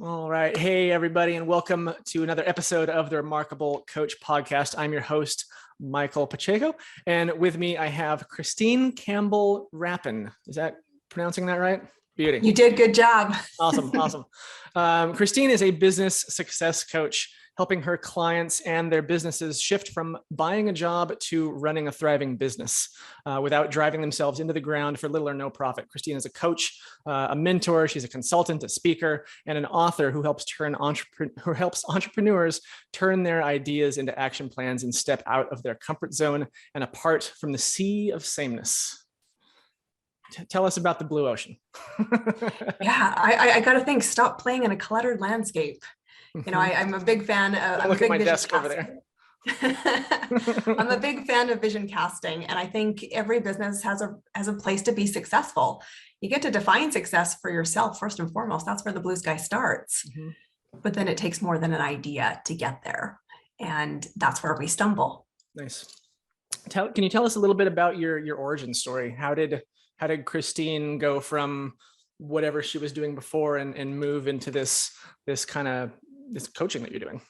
All right. Hey, everybody, and welcome to another episode of the Remarkable Coach Podcast. I'm your host, Michael Pacheco, and with me, I have Christine Campbell Rapin. Is that pronouncing that right? Beauty. You did. Good job. Awesome. Christine is a business success coach, helping her clients and their businesses shift from buying a job to running a thriving business without driving themselves into the ground for little or no profit. Christine is a coach, a mentor. She's a consultant, a speaker, and an author who helps entrepreneurs turn their ideas into action plans and step out of their comfort zone and apart from the sea of sameness. Tell us about the blue ocean. Yeah, I got to think, stop playing in a cluttered landscape. You know, I'm a big fan of, look at my desk over there. I'm a big fan of vision casting. And I think every business has a place to be successful. You get to define success for yourself first and foremost. That's where the blue sky starts. But then it takes more than an idea to get there. And that's where we stumble. Nice. Can you tell us a little bit about your origin story? How did Christine go from whatever she was doing before and move into this coaching that you're doing?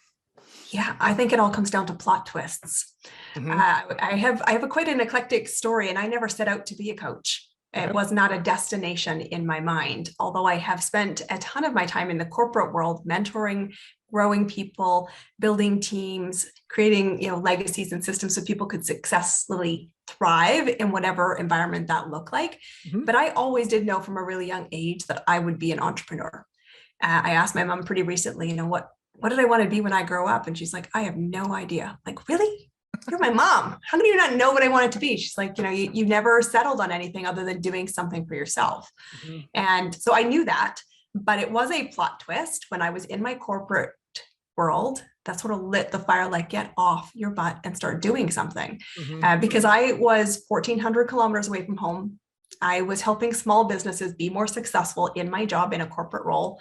Yeah, I think it all comes down to plot twists. I have quite an eclectic story, and I never set out to be a coach. It was not a destination in my mind, although I have spent a ton of my time in the corporate world mentoring, growing people, building teams, creating legacies and systems so people could successfully thrive in whatever environment that looked like. But I always did know from a really young age that I would be an entrepreneur. I asked my mom pretty recently, what did I want to be when I grow up? And she's like, I have no idea. Like, really? You're my mom. How do you not know what I wanted to be? She's like, you never settled on anything other than doing something for yourself. And so I knew that, but it was a plot twist when I was in my corporate world that sort of lit the fire, like, get off your butt and start doing something. Because I was 1,400 kilometers away from home. I was helping small businesses be more successful in my job in a corporate role.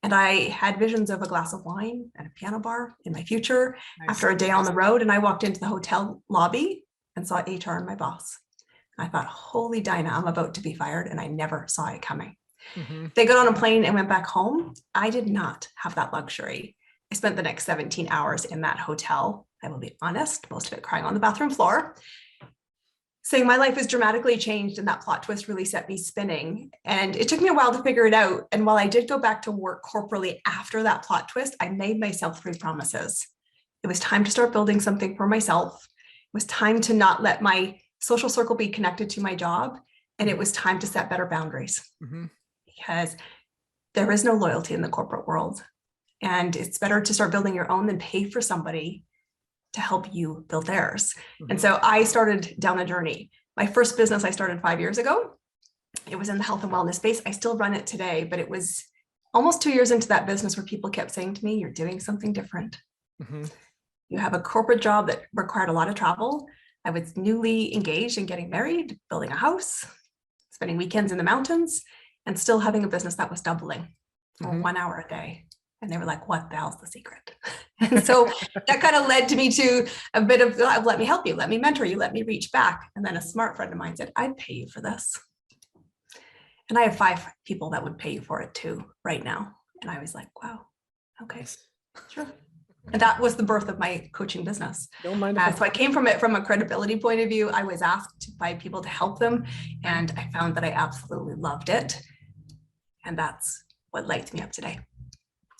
And I had visions of a glass of wine and a piano bar in my future after a day on the road. And I walked into the hotel lobby and saw HR and my boss. I thought, holy Dinah, I'm about to be fired. And I never saw it coming. They got on a plane and went back home. I did not have that luxury. I spent the next 17 hours in that hotel. I will be honest, most of it crying on the bathroom floor, saying my life has dramatically changed, and that plot twist really set me spinning. And it took me a while to figure it out. And while I did go back to work corporally after that plot twist, I made myself 3 promises. It was time to start building something for myself. It was time to not let my social circle be connected to my job. And it was time to set better boundaries because there is no loyalty in the corporate world. And it's better to start building your own than pay for somebody to help you build theirs. And so I started down a journey. My first business I started 5 years ago. It was in the health and wellness space. I still run it today, but it was almost 2 years into that business where people kept saying to me, you're doing something different. You have a corporate job that required a lot of travel. I was newly engaged in getting married, building a house, spending weekends in the mountains, and still having a business that was doubling for 1 hour a day. And they were like, what the hell's the secret? And so that kind of led to me to a bit of, let me help you, let me mentor you, let me reach back. And then a smart friend of mine said, I'd pay you for this. And I have 5 people that would pay you for it too right now. And I was like, wow, okay, sure. And that was the birth of my coaching business. Don't mind. So I came from it from a credibility point of view. I was asked by people to help them. And I found that I absolutely loved it. And that's what lights me up today.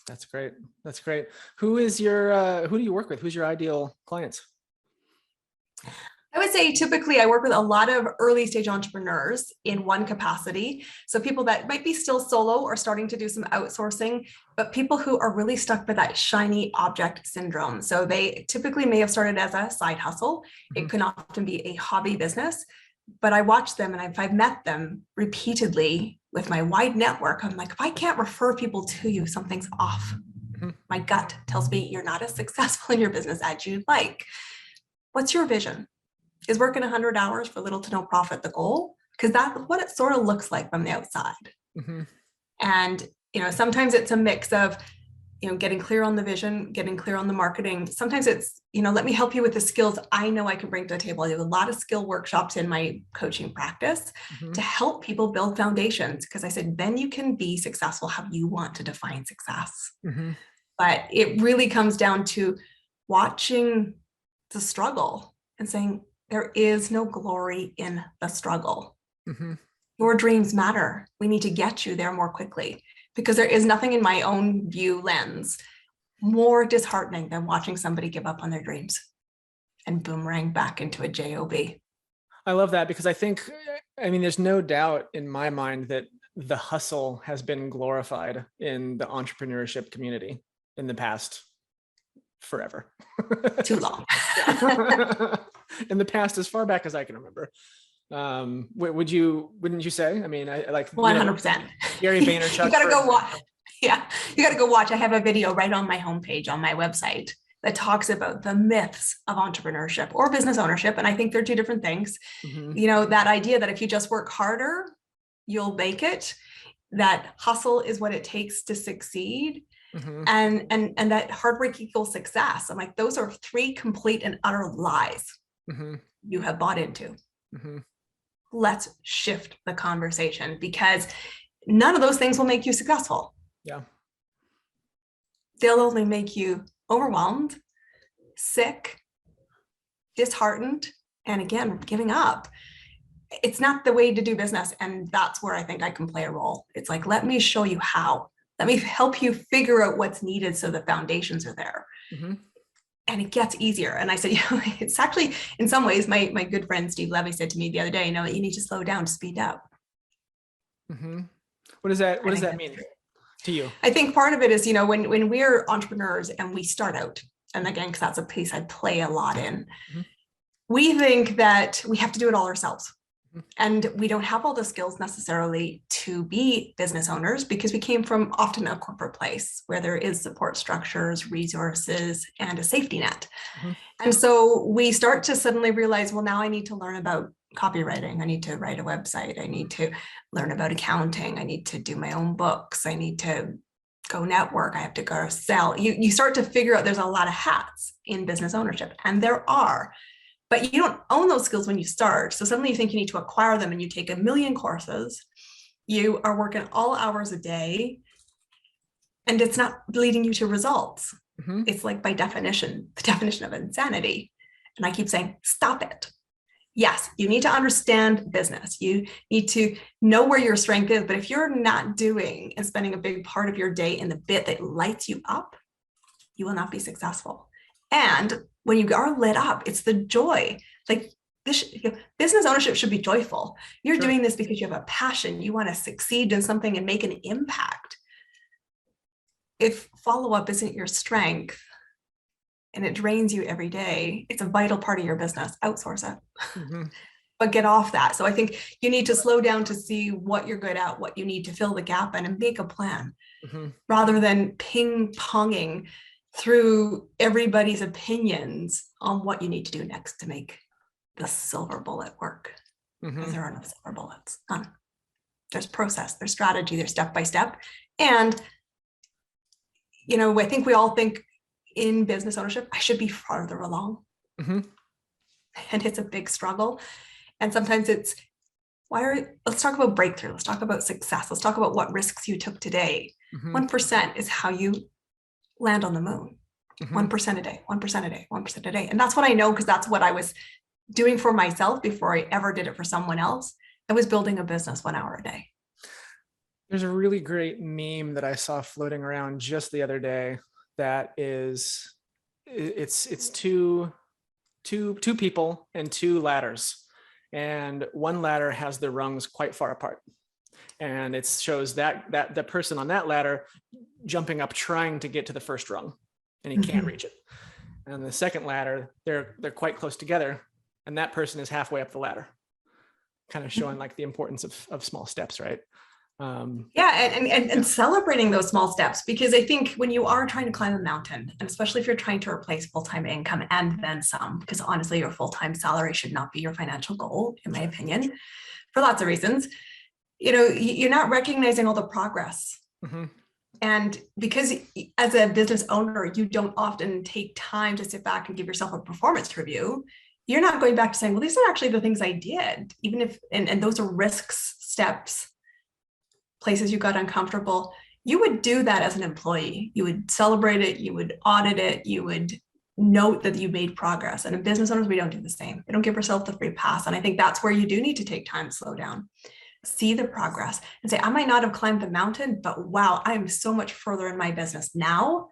That's great. That's great. Who do you work with? Who's your ideal clients? I would say typically I work with a lot of early stage entrepreneurs in one capacity. So people that might be still solo or starting to do some outsourcing, but people who are really stuck by that shiny object syndrome. So they typically may have started as a side hustle. It can often be a hobby business, but I watch them, and if I've met them repeatedly with my wide network, I'm like, if I can't refer people to you, something's off. My gut tells me you're not as successful in your business as you'd like. What's your vision? Is working 100 hours for little to no profit the goal? Because that's what it sort of looks like from the outside. And sometimes it's a mix of getting clear on the vision, getting clear on the marketing. Sometimes it's, let me help you with the skills I know I can bring to the table. I do a lot of skill workshops in my coaching practice to help people build foundations, because I said, then you can be successful how you want to define success. But it really comes down to watching the struggle and saying, there is no glory in the struggle. Your dreams matter. We need to get you there more quickly, because there is nothing in my own view lens more disheartening than watching somebody give up on their dreams and boomerang back into a job. I love that, because there's no doubt in my mind that the hustle has been glorified in the entrepreneurship community in the past forever. Too long. In the past, as far back as I can remember. Wouldn't you say? I mean, I like 100%. Gary Vaynerchuk. You gotta go watch. Yeah, you gotta go watch. I have a video right on my homepage on my website that talks about the myths of entrepreneurship or business ownership. And I think they're two different things. That idea that if you just work harder, you'll make it, that hustle is what it takes to succeed. And that hard work equals success. I'm like, those are three complete and utter lies you have bought into. Let's shift the conversation, because none of those things will make you successful. Yeah. They'll only make you overwhelmed, sick, disheartened, and again, giving up. It's not the way to do business. And that's where I think I can play a role. It's like, let me show you how. Let me help you figure out what's needed so the foundations are there. And it gets easier. And I said, it's actually, in some ways, my good friend Steve Levy said to me the other day, you need to slow down to speed up. What does that mean to you? I think part of it is, when we're entrepreneurs and we start out, and again, because that's a piece I play a lot in, we think that we have to do it all ourselves. And we don't have all the skills necessarily to be business owners, because we came from often a corporate place where there is support structures, resources, and a safety net. And so we start to suddenly realize, well, now I need to learn about copywriting. I need to write a website. I need to learn about accounting. I need to do my own books. I need to go network. I have to go sell. You start to figure out there's a lot of hats in business ownership, and there are. But you don't own those skills when you start. So suddenly you think you need to acquire them, and you take 1 million courses. You are working all hours a day, and it's not leading you to results. It's like, by definition, the definition of insanity. And I keep saying, stop it. Yes, you need to understand business. You need to know where your strength is. But if you're not doing and spending a big part of your day in the bit that lights you up, you will not be successful. And when you are lit up, it's the joy. Like this, business ownership should be joyful. You're doing this because you have a passion. You want to succeed in something and make an impact. If follow-up isn't your strength and it drains you every day, it's a vital part of your business. Outsource it. But get off that. So I think you need to slow down to see what you're good at, what you need to fill the gap in, and make a plan rather than ping-ponging through everybody's opinions on what you need to do next to make the silver bullet work. Because there are no silver bullets. None. There's process, there's strategy, there's step by step. And, I think we all think in business ownership, I should be farther along. And it's a big struggle. And sometimes it's, let's talk about breakthrough. Let's talk about success. Let's talk about what risks you took today. 1% is how you land on the moon. 1% a day, 1% a day, 1% a day. And that's what I know, because that's what I was doing for myself before I ever did it for someone else. I was building a business 1 hour a day. There's a really great meme that I saw floating around just the other day that is, it's two people and 2 ladders. And one ladder has the rungs quite far apart. And it shows that the person on that ladder jumping up, trying to get to the first rung, and he can't reach it. And the second ladder, they're quite close together, and that person is halfway up the ladder, kind of showing like the importance of small steps, right? And celebrating those small steps, because I think when you are trying to climb a mountain, and especially if you're trying to replace full-time income and then some, because honestly, your full-time salary should not be your financial goal, in my opinion, for lots of reasons, you're not recognizing all the progress And because as a business owner, you don't often take time to sit back and give yourself a performance review, you're not going back to saying, well, these are actually the things I did, even if, and those are risks, steps, places you got uncomfortable. You would do that as an employee. You would celebrate it, you would audit it, you would note that you made progress. And in business owners, we don't do the same. We don't give ourselves the free pass. And I think that's where you do need to take time to slow down, see the progress, and say, I might not have climbed the mountain, but wow, I am so much further in my business now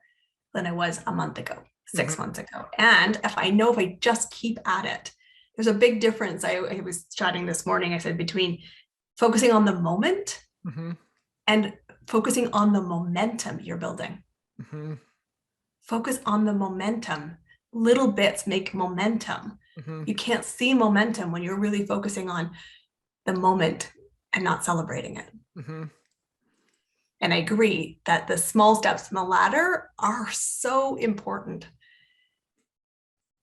than I was a month ago, 6 months ago. And if I just keep at it, there's a big difference. I was chatting this morning, I said, between focusing on the moment and focusing on the momentum you're building. Focus on the momentum. Little bits make momentum. You can't see momentum when you're really focusing on the moment and not celebrating it. And I agree that the small steps in the ladder are so important.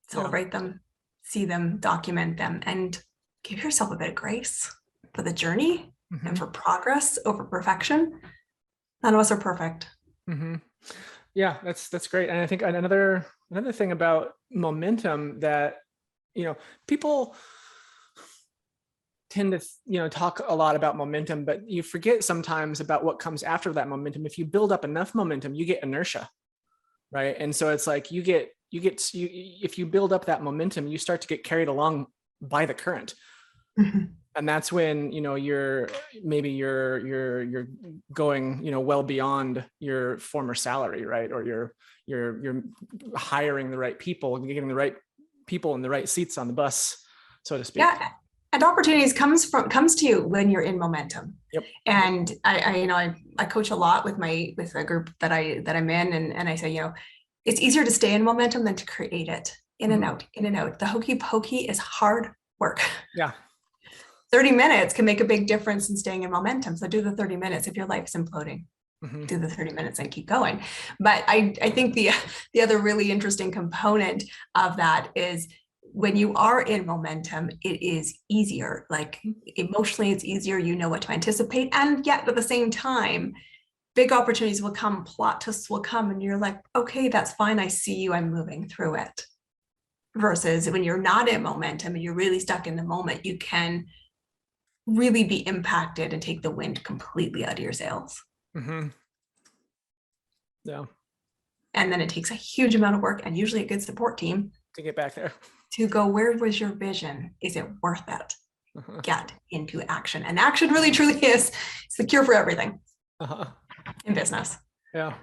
Celebrate them, see them, document them, and give yourself a bit of grace for the journey and for progress over perfection. None of us are perfect. Yeah, that's great. And I think another thing about momentum that, people tend to, talk a lot about momentum, but you forget sometimes about what comes after that momentum. If you build up enough momentum, you get inertia, right? And so it's like if you build up that momentum, you start to get carried along by the current. And that's when, you're going, well beyond your former salary, right? Or you're hiring the right people and getting the right people in the right seats on the bus, so to speak. Yeah. And opportunities comes to you when you're in momentum. Yep. And I coach a lot with a group that I'm in, and I say, it's easier to stay in momentum than to create it. In and out, in and out. The hokey pokey is hard work. Yeah. 30 minutes can make a big difference in staying in momentum. So do the 30 minutes if your life's imploding. Do the 30 minutes and keep going. But I think the other really interesting component of that is when you are in momentum, it is easier. Like emotionally, it's easier. You know what to anticipate. And yet at the same time, big opportunities will come, plot twists will come, and you're like, okay, that's fine. I see you. I'm moving through it. Versus when you're not in momentum and you're really stuck in the moment, you can really be impacted and take the wind completely out of your sails. Yeah. And then it takes a huge amount of work and usually a good support team to get back there. To go, where was your vision? Is it worth it? Get into action. And action really truly is the cure for everything in business. Yeah.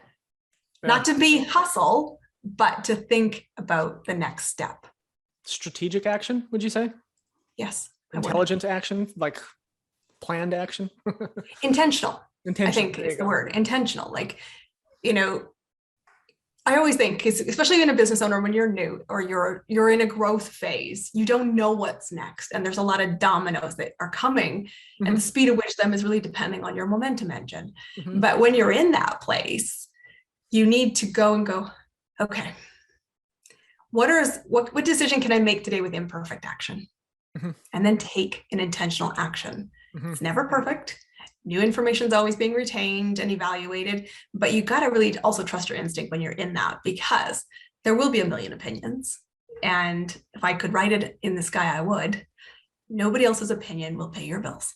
Not to be hustle, but to think about the next step. Strategic action, would you say? Yes. Intelligent action, like planned action? Intentional. I think is the word. Intentional. Like, I always think, especially in a business owner, when you're new or you're in a growth phase, you don't know what's next. And there's a lot of dominoes that are coming, and the speed at which them is really depending on your momentum engine. But when you're in that place, you need to go and go, okay, what decision can I make today with imperfect action? And then take an intentional action. It's never perfect. New information is always being retained and evaluated, but you got to really also trust your instinct when you're in that, because there will be a million opinions. And if I could write it in the sky, I would. Nobody else's opinion will pay your bills.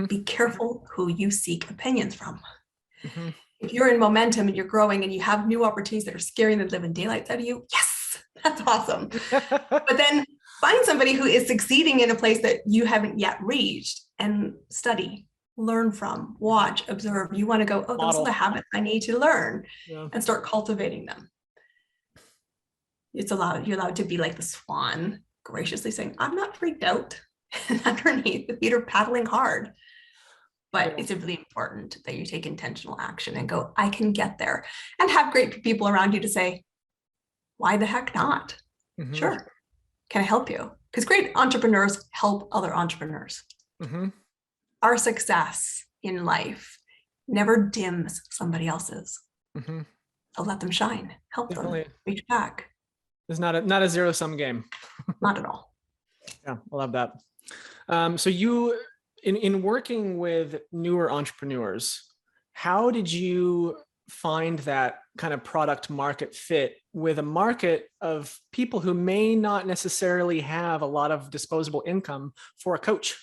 Be careful who you seek opinions from. If you're in momentum and you're growing and you have new opportunities that are scaring the living daylights out of you, yes, that's awesome. But then find somebody who is succeeding in a place that you haven't yet reached and study, learn from, watch, observe. You want to go, oh, those are the habits I need to learn, and start cultivating them. You're allowed to be like the swan, graciously saying, I'm not freaked out. And underneath, the feet are paddling hard. But it's really important that you take intentional action and go, I can get there, and have great people around you to say, why the heck not? Sure. Can I help you? Because great entrepreneurs help other entrepreneurs. Our success in life never dims somebody else's. So let them shine, help them, reach back. It's not a zero-sum game. Not at all. Yeah, I love that. So you, in working with newer entrepreneurs, how did you find that kind of product market fit with a market of people who may not necessarily have a lot of disposable income for a coach?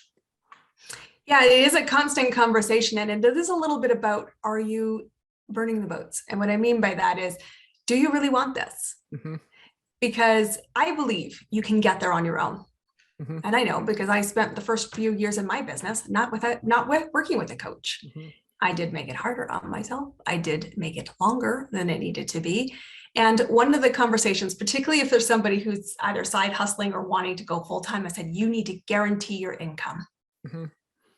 Yeah, it is a constant conversation. And it is a little bit about, are you burning the boats? And what I mean by that is, do you really want this? Mm-hmm. Because I believe you can get there on your own. Mm-hmm. And I know, because I spent the first few years in my business not working with a coach. Mm-hmm. I did make it harder on myself. I did make it longer than it needed to be. And one of the conversations, particularly if there's somebody who's either side hustling or wanting to go full time, I said, you need to guarantee your income. Mm-hmm.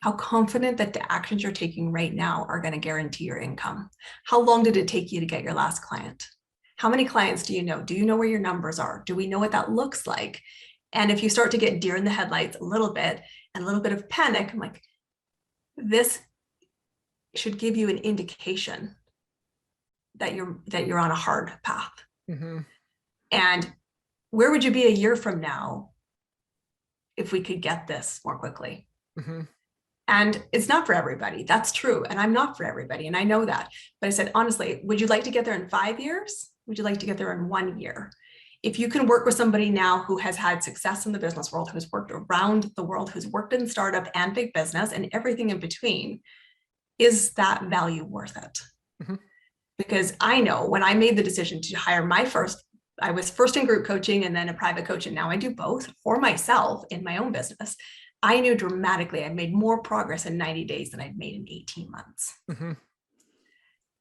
How confident that the actions you're taking right now are going to guarantee your income? How long did it take you to get your last client? How many clients do you know? Do you know where your numbers are? Do we know what that looks like? And if you start to get deer in the headlights a little bit and a little bit of panic, I'm like, this should give you an indication that you're on a hard path. Mm-hmm. And where would you be a year from now if we could get this more quickly? Mm-hmm. And it's not for everybody. That's true. And I'm not for everybody. And I know that. But I said, honestly, would you like to get there in 5 years? Would you like to get there in 1 year? If you can work with somebody now who has had success in the business world, who's worked around the world, who's worked in startup and big business and everything in between, is that value worth it? Mm-hmm. Because I know when I made the decision to hire I was first in group coaching and then a private coach, and now I do both for myself in my own business. I knew dramatically I made more progress in 90 days than I'd made in 18 months. Mm-hmm.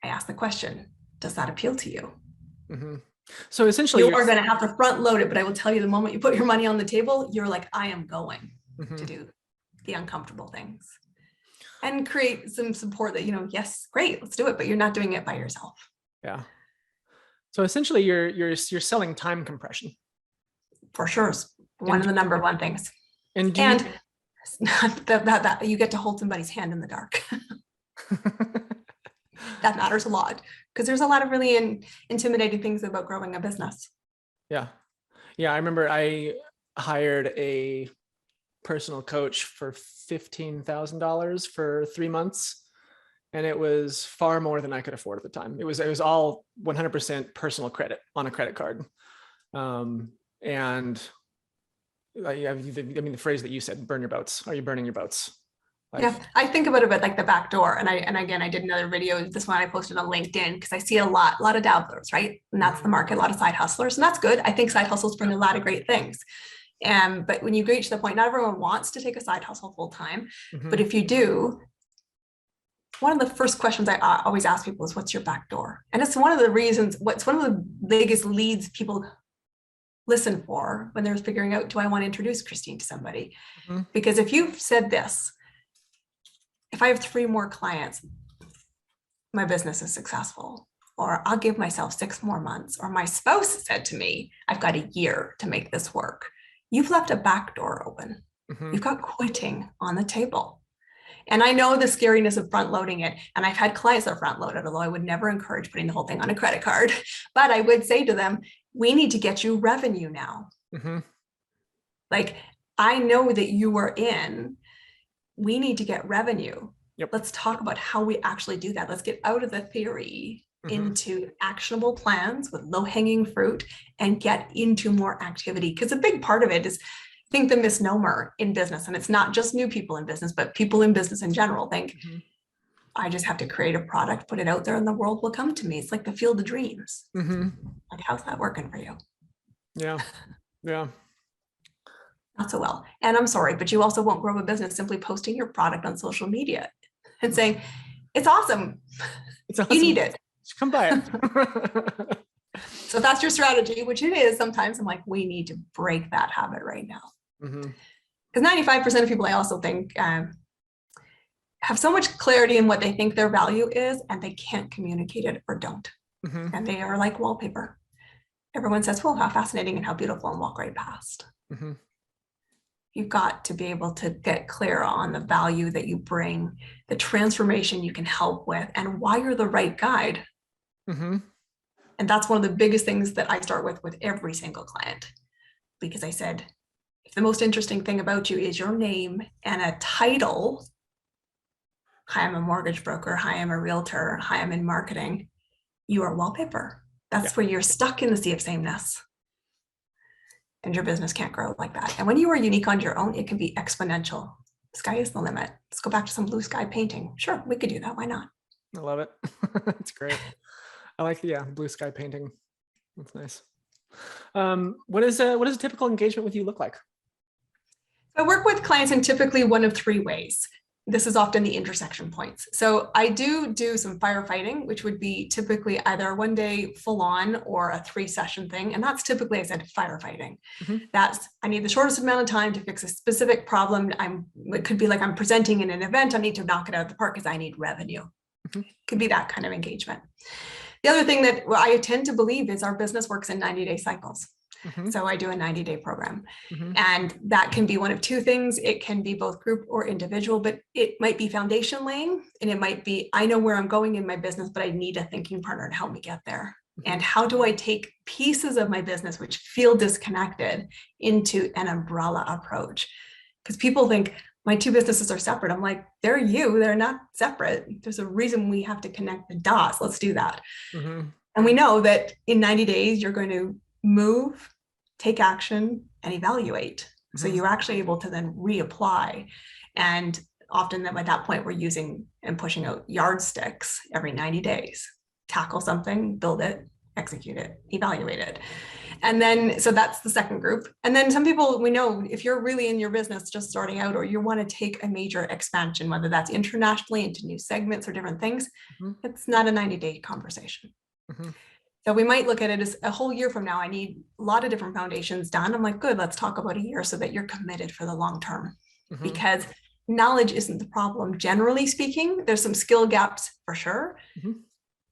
I asked the question, does that appeal to you? Mm-hmm. So essentially, you are going to have to front load it, but I will tell you, the moment you put your money on the table, you're like, I am going mm-hmm. to do the uncomfortable things and create some support that, yes, great, let's do it, but you're not doing it by yourself. Yeah. So essentially, you're selling time compression. For sure. One of the number one things. And that you get to hold somebody's hand in the dark. That matters a lot, because there's a lot of really intimidating things about growing a business. Yeah. I remember I hired a personal coach for $15,000 for 3 months, and it was far more than I could afford at the time. It was all 100% personal credit on a credit card, and I mean, the phrase that you said, burn your boats. Are you burning your boats? Yeah, I think about it like the back door. And again, I did another video, this one I posted on LinkedIn, because I see a lot of dabblers, right? And that's the market, a lot of side hustlers. And that's good. I think side hustles bring a lot of great things. But when you reach the point, not everyone wants to take a side hustle full time. Mm-hmm. But if you do, one of the first questions I always ask people is, what's your back door? And it's one of the reasons, one of the biggest leads people listen for when they're figuring out, do I want to introduce Christine to somebody? Mm-hmm. Because if you've said this, if I have 3 more clients, my business is successful, or I'll give myself 6 more months, or my spouse said to me, I've got a year to make this work. You've left a back door open. Mm-hmm. You've got quitting on the table. And I know the scariness of front loading it. And I've had clients that are front loaded, although I would never encourage putting the whole thing on a credit card. But I would say to them, we need to get you revenue now. Mm-hmm. Like, I know that you are in. We need to get revenue. Yep. Let's talk about how we actually do that. Let's get out of the theory into actionable plans with low-hanging fruit and get into more activity. Because a big part of it is, I think, the misnomer in business, and it's not just new people in business, but people in business in general think, I just have to create a product, put it out there, and the world will come to me. It's like the field of dreams. Like, how's that working for you? Yeah. Not so well. And I'm sorry, but you also won't grow a business simply posting your product on social media and saying, it's awesome. You need it. Come buy it. So if that's your strategy, which it is sometimes, I'm like, we need to break that habit right now. Because 95% of people, I also think, have so much clarity in what they think their value is, and they can't communicate it or don't. And they are like wallpaper. Everyone says, well, how fascinating and how beautiful, and walk right past. You've got to be able to get clear on the value that you bring, the transformation you can help with, and why you're the right guide. And that's one of the biggest things that I start with every single client. Because I said, if the most interesting thing about you is your name and a title, hi, I'm a mortgage broker, hi, I'm a realtor, hi, I'm in marketing, you are wallpaper. That's where you're stuck in the sea of sameness. And your business can't grow like that. And when you are unique on your own, it can be exponential. Sky is the limit. Let's go back to some blue sky painting. Sure, we could do that. Why not? I love it. It's great. I like the blue sky painting. That's nice. What is a typical engagement with you look like? I work with clients in typically one of three ways. This is often the intersection points. So I do some firefighting, which would be typically either 1 day full on or a 3-session thing. And that's typically, I said, firefighting. That's, I need the shortest amount of time to fix a specific problem. It could be like I'm presenting in an event. I need to knock it out of the park because I need revenue. Could be that kind of engagement. The other thing that I tend to believe is our business works in 90-day cycles. So I do a 90-day program, and that can be one of two things. It can be both group or individual, but it might be foundation laying, and it might be, I know where I'm going in my business, but I need a thinking partner to help me get there. And how do I take pieces of my business which feel disconnected into an umbrella approach? Because people think my two businesses are separate. I'm like, they're not separate. There's a reason we have to connect the dots. Let's do that. And we know that in 90 days, you're going to move, take action, and evaluate. So you're actually able to then reapply. And often at that point, we're using and pushing out yardsticks every 90 days. Tackle something, build it, execute it, evaluate it. And then, so that's the second group. And then some people, we know if you're really in your business just starting out, or you want to take a major expansion, whether that's internationally into new segments or different things, it's not a 90-day conversation. So we might look at it as a whole year from now. I need a lot of different foundations done. I'm like, good, let's talk about a year so that you're committed for the long term. Because knowledge isn't the problem. Generally speaking, there's some skill gaps for sure,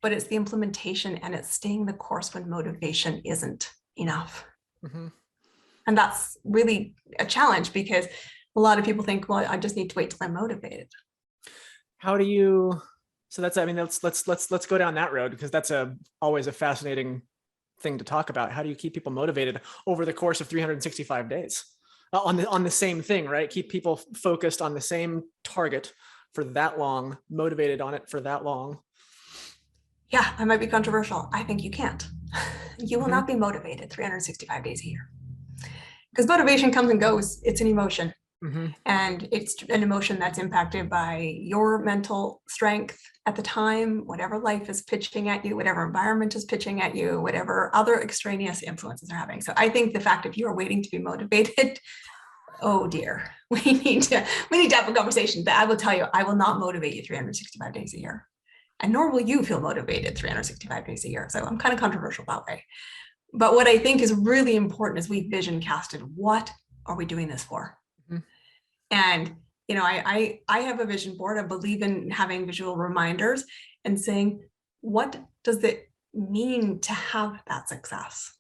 but it's the implementation and it's staying the course when motivation isn't enough. And that's really a challenge because a lot of people think, well, I just need to wait till I'm motivated. How do you, so that's, I mean, let's go down that road, because that's always a fascinating thing to talk about. How do you keep people motivated over the course of 365 days on the same thing, right? Keep people focused on the same target for that long, motivated on it for that long. Yeah, I might be controversial. I think you can't. You will not be motivated 365 days a year, because motivation comes and goes. It's an emotion. And it's an emotion that's impacted by your mental strength at the time, whatever life is pitching at you, whatever environment is pitching at you, whatever other extraneous influences are having. So I think the fact if you are waiting to be motivated, oh dear, we need to have a conversation. But I will tell you, I will not motivate you 365 days a year, and nor will you feel motivated 365 days a year. So I'm kind of controversial that way. But what I think is really important is we vision casted. What are we doing this for? And, you know, I have a vision board. I believe in having visual reminders and saying, what does it mean to have that success?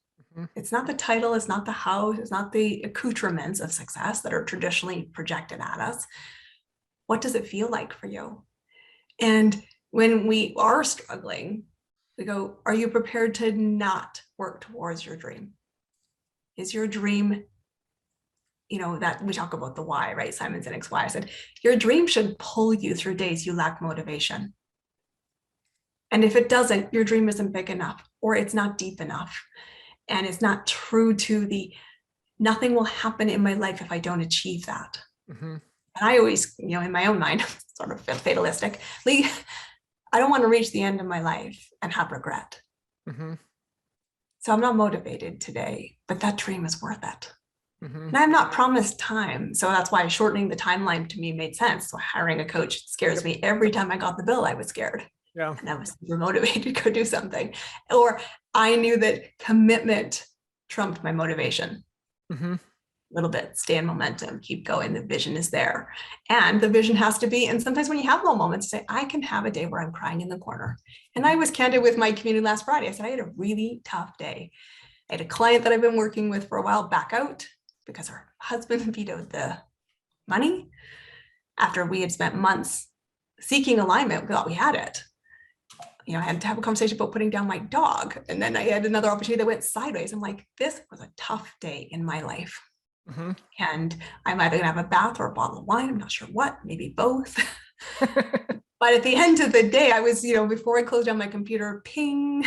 It's not the title, it's not the house, it's not the accoutrements of success that are traditionally projected at us. What does it feel like for you? And when we are struggling, we go, are you prepared to not work towards your dream? Is your dream, you know, that we talk about the why, right? Simon Sinek's why. I said, your dream should pull you through days you lack motivation. And if it doesn't, your dream isn't big enough, or it's not deep enough. And it's not true to nothing will happen in my life if I don't achieve that. And I always, you know, in my own mind, sort of fatalistic, I don't want to reach the end of my life and have regret. So I'm not motivated today, but that dream is worth it. And I'm not promised time. So that's why shortening the timeline to me made sense. So hiring a coach scares me. Every time I got the bill, I was scared. And I was super motivated to go do something. Or I knew that commitment trumped my motivation. A little bit, stay in momentum, keep going. The vision is there. And the vision has to be, and sometimes when you have low moments, say, I can have a day where I'm crying in the corner. And I was candid with my community last Friday. I said, I had a really tough day. I had a client that I've been working with for a while back out because her husband vetoed the money after we had spent months seeking alignment. We thought we had it. You know, I had to have a conversation about putting down my dog. And then I had another opportunity that went sideways. I'm like, this was a tough day in my life. And I'm either gonna have a bath or a bottle of wine. I'm not sure what, maybe both. But But at the end of the day, I was, before I closed down my computer, ping,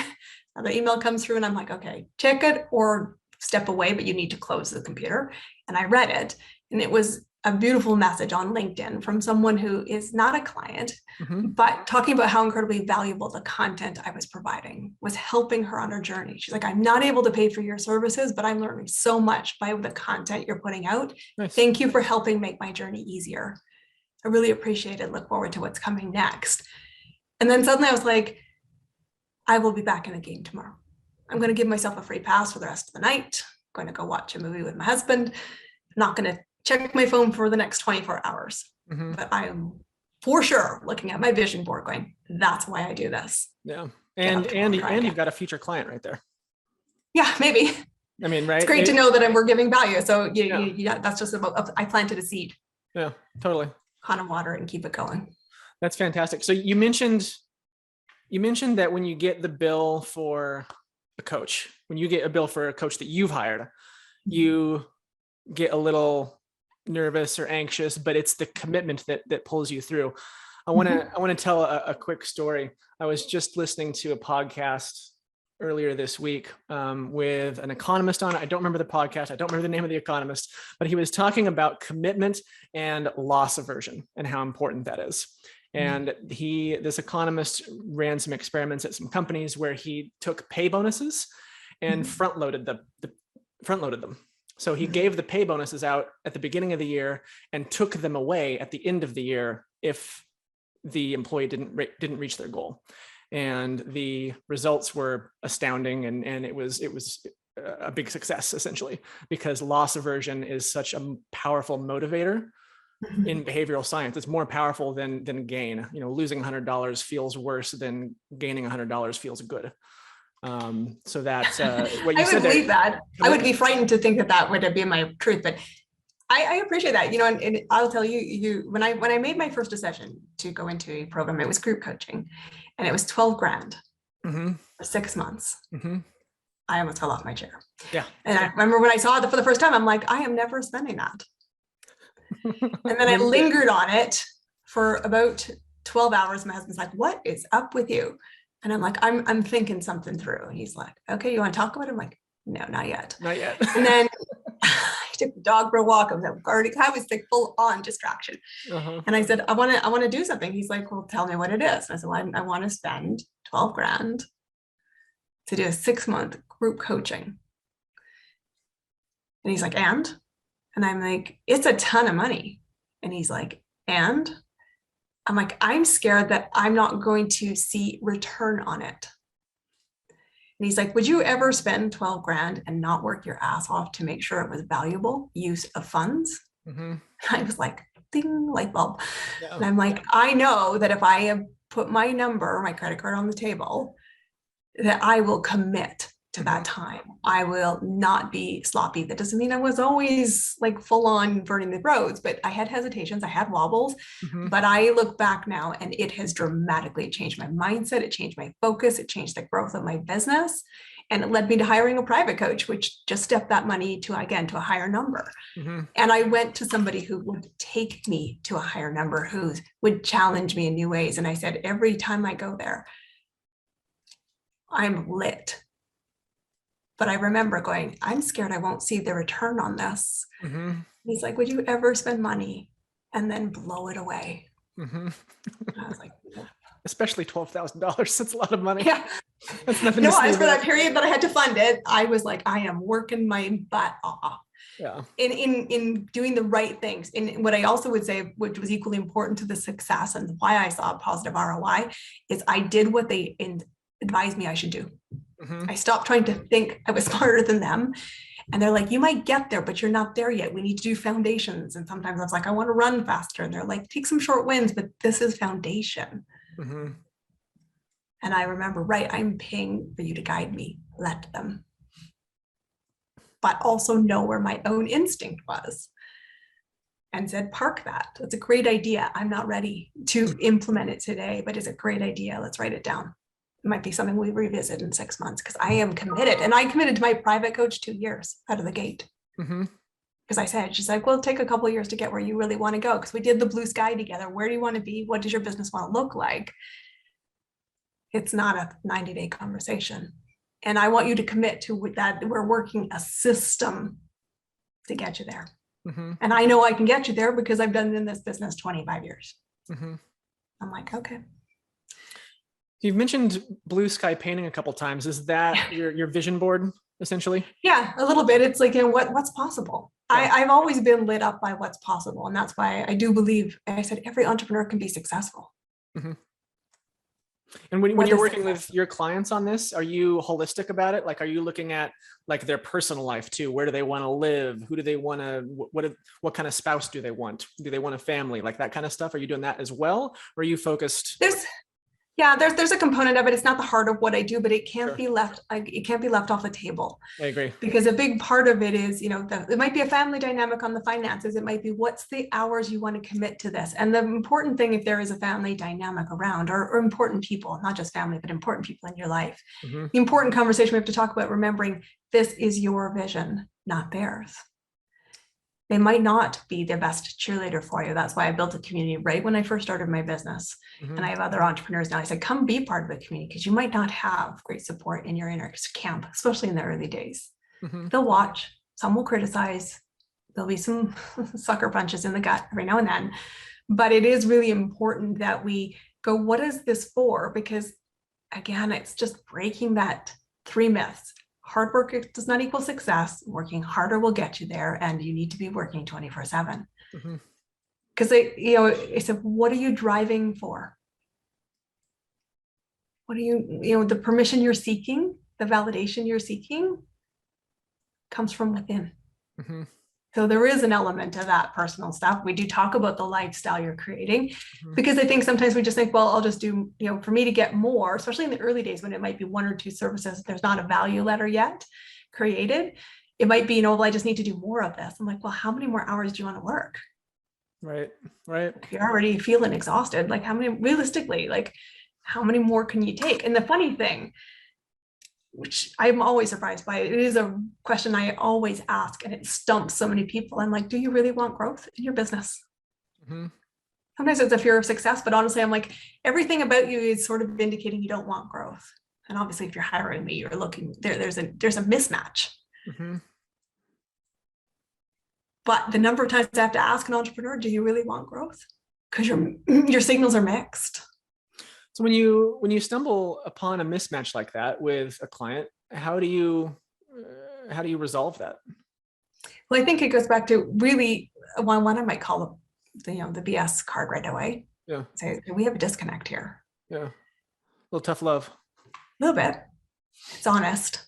the email comes through and I'm like, okay, check it or step away, but you need to close the computer. And I read it, and it was a beautiful message on LinkedIn from someone who is not a client, but talking about how incredibly valuable the content I was providing was helping her on her journey. She's like, I'm not able to pay for your services, but I'm learning so much by the content you're putting out. Nice. Thank you for helping make my journey easier. I really appreciate it. Look forward to what's coming next. And then suddenly I was like, I will be back in the game tomorrow. I'm going to give myself a free pass for the rest of the night. I'm going to go watch a movie with my husband. I'm not going to check my phone for the next 24 hours. But I am for sure looking at my vision board going, that's why I do this. Yeah. And you've got a future client right there. Yeah, maybe. I mean, right. It's great to know that we're giving value. So yeah, that's just about, I planted a seed. Yeah, totally. Kind of water and keep it going. That's fantastic. So you mentioned that when you get the bill for a coach, when you get a bill for a coach that you've hired, you get a little nervous or anxious, but it's the commitment that pulls you through. I want to tell a quick story. I was just listening to a podcast earlier this week with an economist on it. I don't remember the podcast. I don't remember the name of the economist, but he was talking about commitment and loss aversion and how important that is. And this economist ran some experiments at some companies where he took pay bonuses and front loaded them. So he gave the pay bonuses out at the beginning of the year and took them away at the end of the year if the employee didn't reach their goal. And the results were astounding, and it was a big success, essentially, because loss aversion is such a powerful motivator in behavioral science. It's more powerful than gain. Losing $100 feels worse than gaining $100 feels good. So that's what you said. I would believe that. I would be frightened to think that would be my truth, but I appreciate that. And I'll tell you, when I made my first decision to go into a program, it was group coaching, and it was $12,000 for 6 months. I almost fell off my chair. Yeah. And I remember when I saw it for the first time, I'm like, I am never spending that. And then I lingered on it for about 12 hours. My husband's like, what is up with you? And I'm like, I'm thinking something through. And he's like, okay, you want to talk about it? I'm like, no, not yet. Not yet. And then I took the dog for a walk. I was like full on distraction. And I said, I want to do something. He's like, well, tell me what it is. And I said, well, I want to spend $12,000 to do a 6-month group coaching. And he's like, and I'm like, it's a ton of money. And he's like, and I'm like, I'm scared that I'm not going to see return on it. And he's like, would you ever spend $12,000 and not work your ass off to make sure it was valuable use of funds? I was like, ding, light bulb. Yeah. And I'm like, I know that if I have put my credit card on the table, that I will commit to that time. I will not be sloppy. That doesn't mean I was always like full on burning the roads, but I had hesitations, I had wobbles, but I look back now and it has dramatically changed my mindset. It changed my focus. It changed the growth of my business. And it led me to hiring a private coach, which just stepped that money to a higher number. And I went to somebody who would take me to a higher number, who would challenge me in new ways. And I said, every time I go there, I'm lit. But I remember going, I'm scared I won't see the return on this. He's like, would you ever spend money and then blow it away? And I was like, no. Especially $12,000. That's a lot of money. Yeah. That's nothing. No, as for that period that I had to fund it, I was like, I am working my butt off. Yeah. In doing the right things. And what I also would say, which was equally important to the success and why I saw a positive ROI, is I did what they advised me I should do. I stopped trying to think I was smarter than them. And they're like, you might get there, but you're not there yet. We need to do foundations. And sometimes I was like, I want to run faster. And they're like, take some short wins, but this is foundation. And I remember, right, I'm paying for you to guide me. Let them. But also know where my own instinct was. And said, park that. That's a great idea. I'm not ready to implement it today, but it's a great idea. Let's write it down. It might be something we revisit in 6 months, because I am committed. And I committed to my private coach 2 years out of the gate. Because I said, she's like, well, take a couple of years to get where you really want to go. Because we did the blue sky together. Where do you want to be? What does your business want to look like? It's not a 90-day conversation. And I want you to commit to that. We're working a system to get you there. Mm-hmm. And I know I can get you there because I've been in this business 25 years. Mm-hmm. I'm like, okay. You've mentioned blue sky painting a couple of times. Is that your vision board, essentially? Yeah, a little bit. It's like, what's possible. Yeah. I've always been lit up by what's possible. And that's why I do believe, I said, every entrepreneur can be successful. Mm-hmm. And when you're working with your clients on this, are you holistic about it? Like, are you looking at like their personal life too? Where do they want to live? Who do they want to, what kind of spouse do they want? Do they want a family? Like that kind of stuff? Are you doing that as well? Or are you focused? There's a component of it. It's not the heart of what I do, but it can't be left. It can't be left off the table. I agree. Because a big part of it is, it might be a family dynamic on the finances. It might be what's the hours you want to commit to this. And the important thing, if there is a family dynamic around, or important people, not just family, but important people in your life, mm-hmm. The important conversation we have to talk about, remembering this is your vision, not theirs. They might not be the best cheerleader for you. That's why I built a community right when I first started my business. Mm-hmm. And I have other entrepreneurs now. I said, come be part of the community, because you might not have great support in your inner camp, especially in the early days. Mm-hmm. They'll watch, some will criticize. There'll be some sucker punches in the gut every now and then. But it is really important that we go, what is this for? Because again, it's just breaking that 3 myths. Hard work does not equal success. Working harder will get you there, and you need to be working 24/7. Because I said, what are you driving for? What are the permission you're seeking, the validation you're seeking, comes from within. Mm-hmm. So there is an element of that personal stuff. We do talk about the lifestyle you're creating, mm-hmm. because I think sometimes we just think, well, I'll just do, for me to get more, especially in the early days when it might be 1 or 2 services, there's not a value ladder yet created. It might be, well, I just need to do more of this. I'm like, well, how many more hours do you want to work? Right. If you're already feeling exhausted, like realistically, how many more can you take? And the funny thing, which I'm always surprised by, it is a question I always ask, and it stumps so many people. I'm like, do you really want growth in your business? Mm-hmm. Sometimes it's a fear of success, but honestly, I'm like, everything about you is sort of indicating you don't want growth. And obviously, if you're hiring me, you're looking there's a mismatch. Mm-hmm. But the number of times I have to ask an entrepreneur, do you really want growth? Because your signals are mixed. So when you stumble upon a mismatch like that with a client, how do you resolve that? Well, I think it goes back to really one I might call the BS card right away. Yeah. Say, we have a disconnect here. Yeah. A little tough love. A little bit. It's honest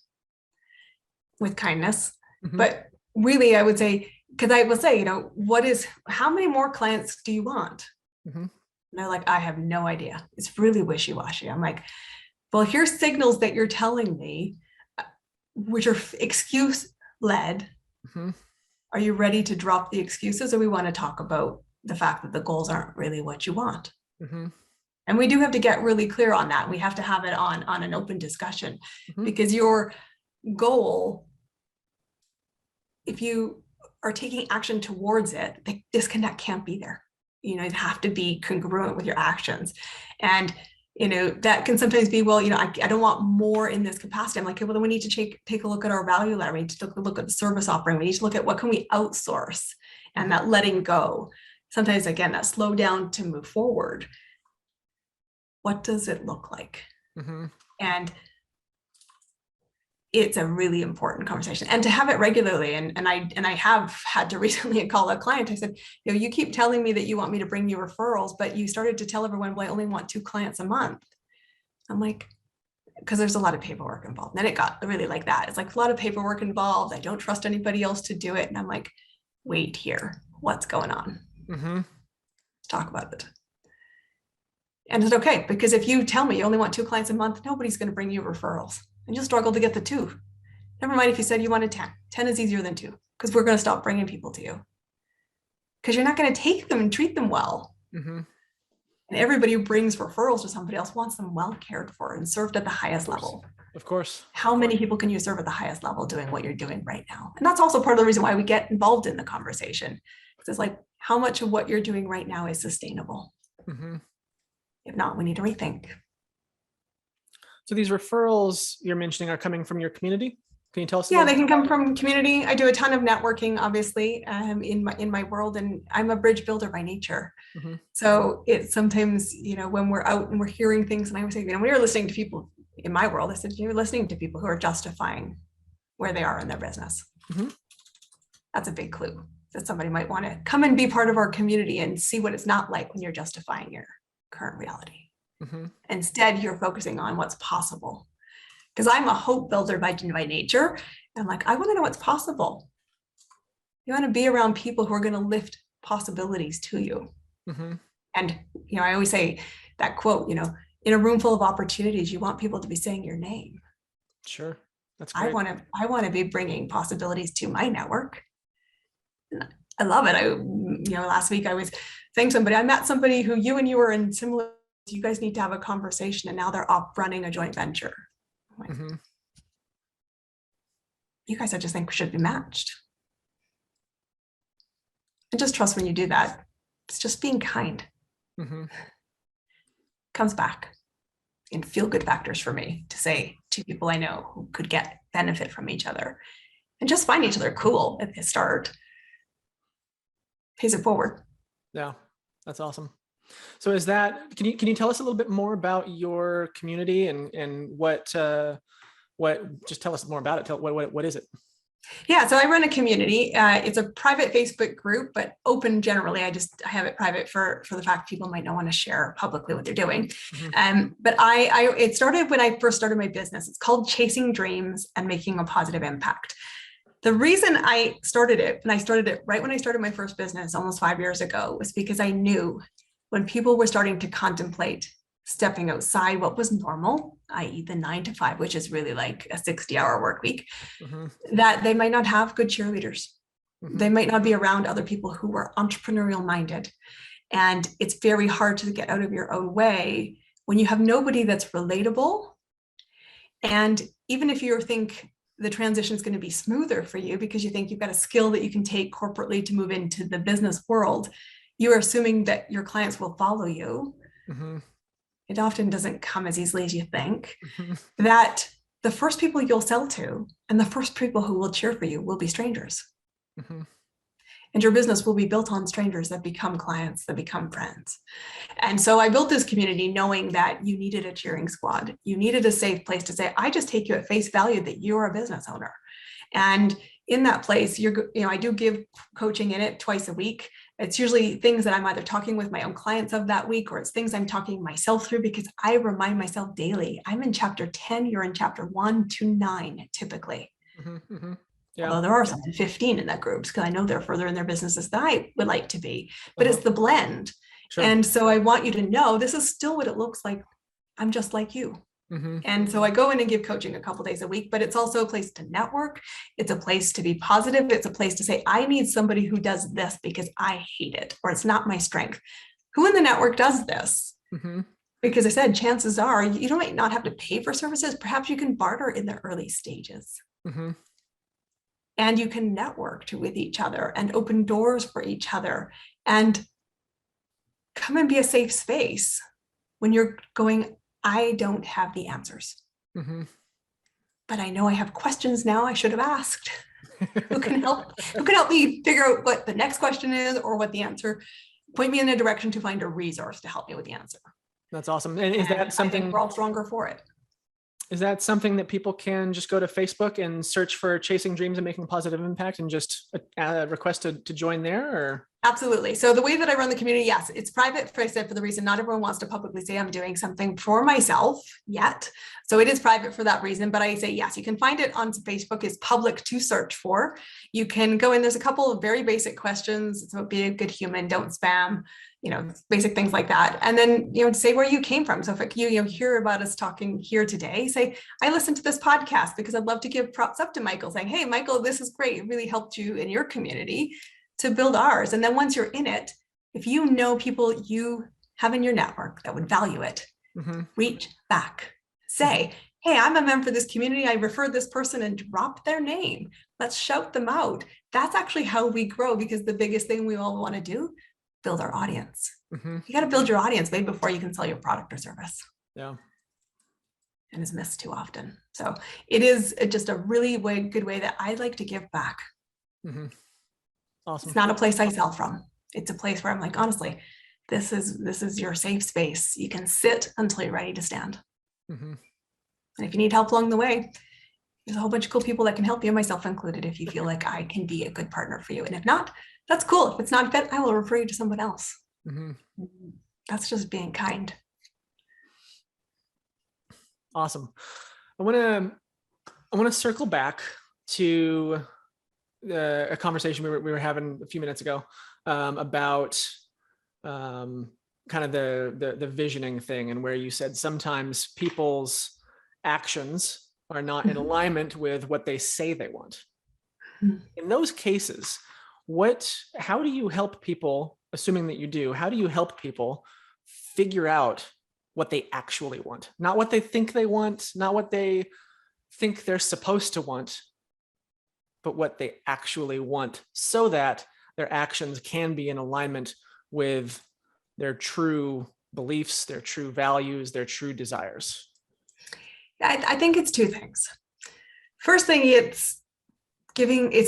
with kindness. Mm-hmm. But really, I would say, because I will say, how many more clients do you want? Mm-hmm. And they're like, I have no idea. It's really wishy-washy. I'm like, well, here's signals that you're telling me, which are excuse-led. Mm-hmm. Are you ready to drop the excuses, or we want to talk about the fact that the goals aren't really what you want? Mm-hmm. And we do have to get really clear on that. We have to have it on an open discussion, mm-hmm. because your goal, if you are taking action towards it, the disconnect can't be there. You have to be congruent with your actions. And, that can sometimes be, well, I don't want more in this capacity. I'm like, okay, well, then we need to take a look at our value ladder. We need to look at the service offering. We need to look at what can we outsource, and that letting go. Sometimes, again, that slow down to move forward. What does it look like? Mm-hmm. And it's a really important conversation, and to have it regularly. And I have had to recently call a client. I said, you keep telling me that you want me to bring you referrals, but you started to tell everyone, well, I only want 2 clients a month. I'm like, because there's a lot of paperwork involved. And then it got really like that. It's like a lot of paperwork involved. I don't trust anybody else to do it. And I'm like, wait here, what's going on? Mm-hmm. Let's talk about it. And it's okay, because if you tell me you only want 2 clients a month, nobody's going to bring you referrals. And you'll struggle to get the 2. Never mind if you said you wanted 10. 10 is easier than 2, because we're going to stop bringing people to you. Because you're not going to take them and treat them well. Mm-hmm. And everybody who brings referrals to somebody else wants them well cared for and served at the highest level. Of course. How many people can you serve at the highest level doing what you're doing right now? And that's also part of the reason why we get involved in the conversation. It's like, how much of what you're doing right now is sustainable? Mm-hmm. If not, we need to rethink. So these referrals you're mentioning are coming from your community? Can you tell us? Yeah, they can come from community. I do a ton of networking, obviously, in my world, and I'm a bridge builder by nature. Mm-hmm. So it's sometimes, when we're out and we're hearing things, and I would say, when you're listening to people in my world, I said, you're listening to people who are justifying where they are in their business. Mm-hmm. That's a big clue that somebody might want to come and be part of our community and see what it's not like when you're justifying your current reality. Mm-hmm. Instead, you're focusing on what's possible. Because I'm a hope builder by nature. And I want to know what's possible. You want to be around people who are going to lift possibilities to you. Mm-hmm. And, I always say that quote, in a room full of opportunities, you want people to be saying your name. Sure. That's great. I want to be bringing possibilities to my network. I love it. Last week I was saying somebody, I met somebody who you were in similar, you guys need to have a conversation, and now they're up running a joint venture. Mm-hmm. You guys, I just think should be matched. And just trust when you do that. It's just being kind. Mm-hmm. Comes back in feel good factors for me to say to people I know who could get benefit from each other, and just find each other cool at the start. Pays it forward. Yeah, that's awesome. So can you tell us a little bit more about your community and what just tell us more about it. What is it? Yeah, so I run a community. It's a private Facebook group, but open generally. I have it private for the fact people might not want to share publicly what they're doing. Mm-hmm. But it started when I first started my business. It's called Chasing Dreams and Making a Positive Impact. The reason I started it, and I started it right when I started my first business almost 5 years ago, was because I knew when people were starting to contemplate stepping outside what was normal, i.e. the 9 to 5, which is really like a 60-hour work week, Mm-hmm. that they might not have good cheerleaders. Mm-hmm. They might not be around other people who were entrepreneurial minded. And it's very hard to get out of your own way when you have nobody that's relatable. And even if you think the transition is going to be smoother for you because you think you've got a skill that you can take corporately to move into the business world, you are assuming that your clients will follow you. Mm-hmm. It often doesn't come as easily as you think. Mm-hmm. That the first people you'll sell to and the first people who will cheer for you will be strangers. Mm-hmm. And your business will be built on strangers that become clients, that become friends. And so I built this community knowing that you needed a cheering squad. You needed a safe place to say, I just take you at face value that you're a business owner. And in that place, I do give coaching in it twice a week. It's usually things that I'm either talking with my own clients of that week, or it's things I'm talking myself through, because I remind myself daily, I'm in chapter 10, you're in chapter 1 to 9, typically. Mm-hmm. Mm-hmm. Yeah. Although there are some 15 in that group, because I know they're further in their businesses than I would like to be, but it's the blend. Sure. And so I want you to know this is still what it looks like. I'm just like you. Mm-hmm. And so I go in and give coaching a couple days a week, but it's also a place to network. It's a place to be positive. It's a place to say, I need somebody who does this because I hate it, or it's not my strength. Who in the network does this? Mm-hmm. Because I said, chances are you might not have to pay for services. Perhaps you can barter in the early stages. Mm-hmm. And you can network with each other and open doors for each other and come and be a safe space when you're going, I don't have the answers. Mm-hmm. But I know I have questions now I should have asked. Who can help me figure out what the next question is, or what the answer, point me in a direction to find a resource to help me with the answer. That's awesome. And is that something, I think we're all stronger for it? Is that something that people can just go to Facebook and search for Chasing Dreams and Making a Positive Impact and just request to join there? Or? Absolutely. So the way that I run the community, yes, it's private, for the reason not everyone wants to publicly say I'm doing something for myself yet. So it is private for that reason. But I say, yes, you can find it on Facebook. It's public to search for. You can go in. There's a couple of very basic questions. So be a good human, don't spam, basic things like that. And then, say where you came from. So if you hear about us talking here today, say, I listened to this podcast because I'd love to give props up to Michael, saying, hey, Michael, this is great. It really helped you in your community to build ours. And then once you're in it, if you know people you have in your network that would value it, Mm-hmm. reach back. Say, hey, I'm a member for this community. I referred this person, and drop their name. Let's shout them out. That's actually how we grow, because the biggest thing we all want to do, build our audience. You got to build your audience way before you can sell your product or service. Yeah. And is missed too often. So it is just a really good way that I like to give back. Awesome. It's not a place I sell from. It's a place where I'm like, honestly, this is your safe space. You can sit until you're ready to stand. And if you need help along the way, there's a whole bunch of cool people that can help you, myself included, if you feel like I can be a good partner for you. And if not, that's cool. If it's not a fit, I will refer you to someone else. That's just being kind. Awesome. I want to circle back to a conversation we were having a few minutes ago about kind of the visioning thing, and where you said sometimes people's actions are not in alignment with what they say they want. In those cases, how do you help people, assuming that you do, how do you help people figure out what they actually want? Not what they think they want, not what they think they're supposed to want, but what they actually want, so that their actions can be in alignment with their true beliefs, their true values, their true desires. I think it's two things. First thing, it's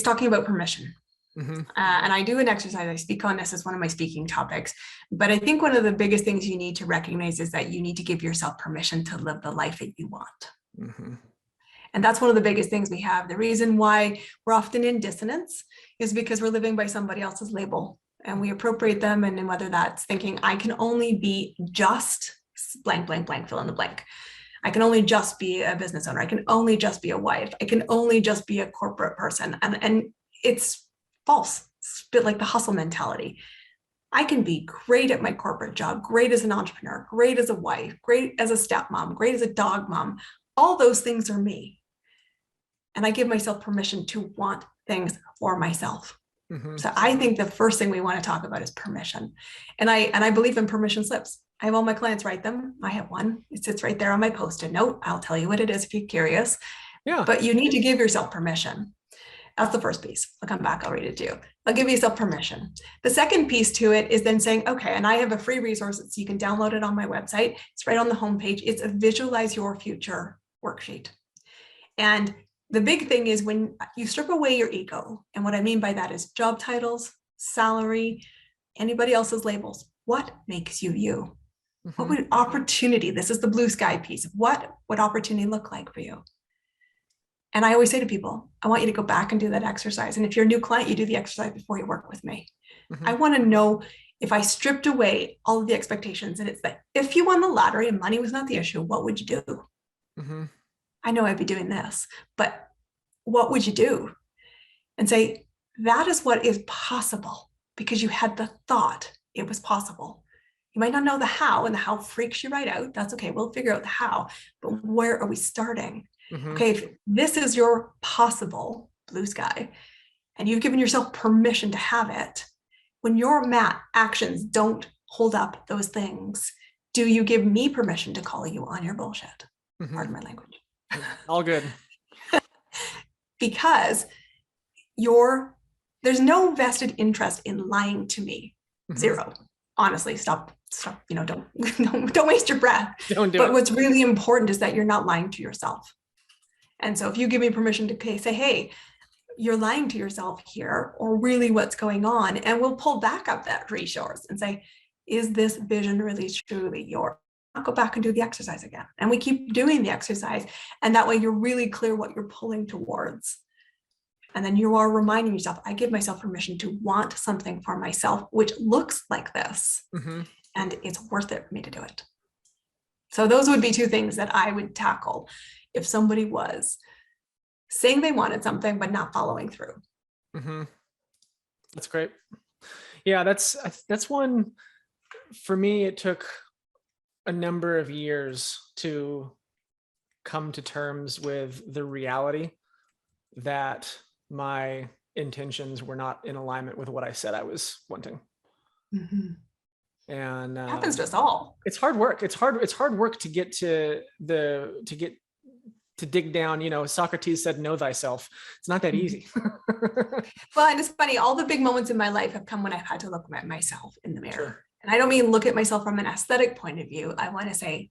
talking about permission. And I do an exercise, I speak on this as one of my speaking topics, but I think one of the biggest things you need to recognize is that you need to give yourself permission to live the life that you want. And that's one of the biggest things we have. The reason why we're often in dissonance is because we're living by somebody else's label, and we appropriate them. And whether that's thinking, I can only be just blank, blank, blank, fill in the blank. I can only just be a business owner. I can only just be a wife. I can only just be a corporate person. And it's false. It's a bit like the hustle mentality. I can be great at my corporate job, great as an entrepreneur, great as a wife, great as a stepmom, great as a dog mom. All those things are me. And I give myself permission to want things for myself. So I think the first thing we want to talk about is permission. And I believe in permission slips. I have all my clients write them. I have one. It sits right there on my Post-it note. I'll tell you what it is if you're curious. Yeah. But you need to give yourself permission. That's the first piece. I'll come back. I'll read it to you. I'll give yourself permission. The second piece to it is then saying, okay, and I have a free resource so you can download it on my website. It's right on the homepage. It's a visualize your future worksheet. And the big thing is when you strip away your ego, and what I mean by that is job titles, salary, anybody else's labels. What makes you you? What would opportunity, this is the blue sky piece, what would opportunity look like for you? And I always say to people, I want you to go back and do that exercise. And if you're a new client, you do the exercise before you work with me. I want to know, if I stripped away all of the expectations, and it's that if you won the lottery and money was not the issue, what would you do? I know I'd be doing this, but what would you do? And say, that is what is possible, because you had the thought it was possible. You might not know the how, and the how freaks you right out. That's okay. We'll figure out the how, but where are we starting? Okay, if this is your possible blue sky, and you've given yourself permission to have it, when your actions don't hold up those things, do you give me permission to call you on your bullshit? Pardon my language. All good. Because there's no vested interest in lying to me. Zero. Honestly, stop, don't waste your breath. Don't do it. But what's really important is that you're not lying to yourself. And so if you give me permission to say, hey, you're lying to yourself here, or really what's going on, and we'll pull back up that resource and say, is this vision really truly yours? I'll go back and do the exercise again. And we keep doing the exercise. And that way you're really clear what you're pulling towards. And then you are reminding yourself, I give myself permission to want something for myself, which looks like this. And it's worth it for me to do it. So those would be two things that I would tackle if somebody was saying they wanted something, but not following through. That's great. Yeah, that's one, for me, it took a number of years to come to terms with the reality that my intentions were not in alignment with what I said I was wanting. And It happens to us all. it's hard work. It's hard work to get to dig down. Socrates said, know thyself. It's not that easy. Well, and it's funny, all the big moments in my life have come when I've had to look at myself in the mirror. Sure. And I don't mean look at myself from an aesthetic point of view. I want to say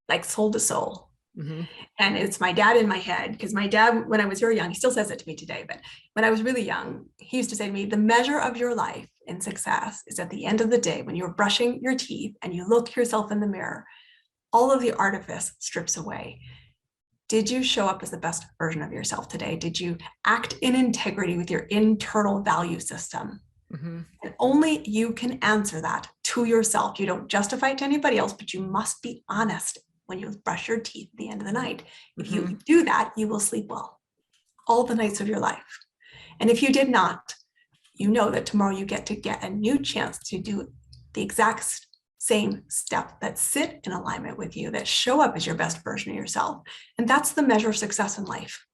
like soul to soul. Mm-hmm. And it's my dad in my head, because my dad, when I was very young, he still says it to me today, but when I was really young, he used to say to me, the measure of your life in success is at the end of the day, when you're brushing your teeth and you look yourself in the mirror, all of the artifice strips away. Did you show up as the best version of yourself today? Did you act in integrity with your internal value system? Mm-hmm. And only you can answer that to yourself. You don't justify it to anybody else, but you must be honest when you brush your teeth at the end of the night. If you do that, you will sleep well all the nights of your life. And if you did not, you know that tomorrow you get a new chance to do the exact same step that sit in alignment with you, that show up as your best version of yourself. And that's the measure of success in life.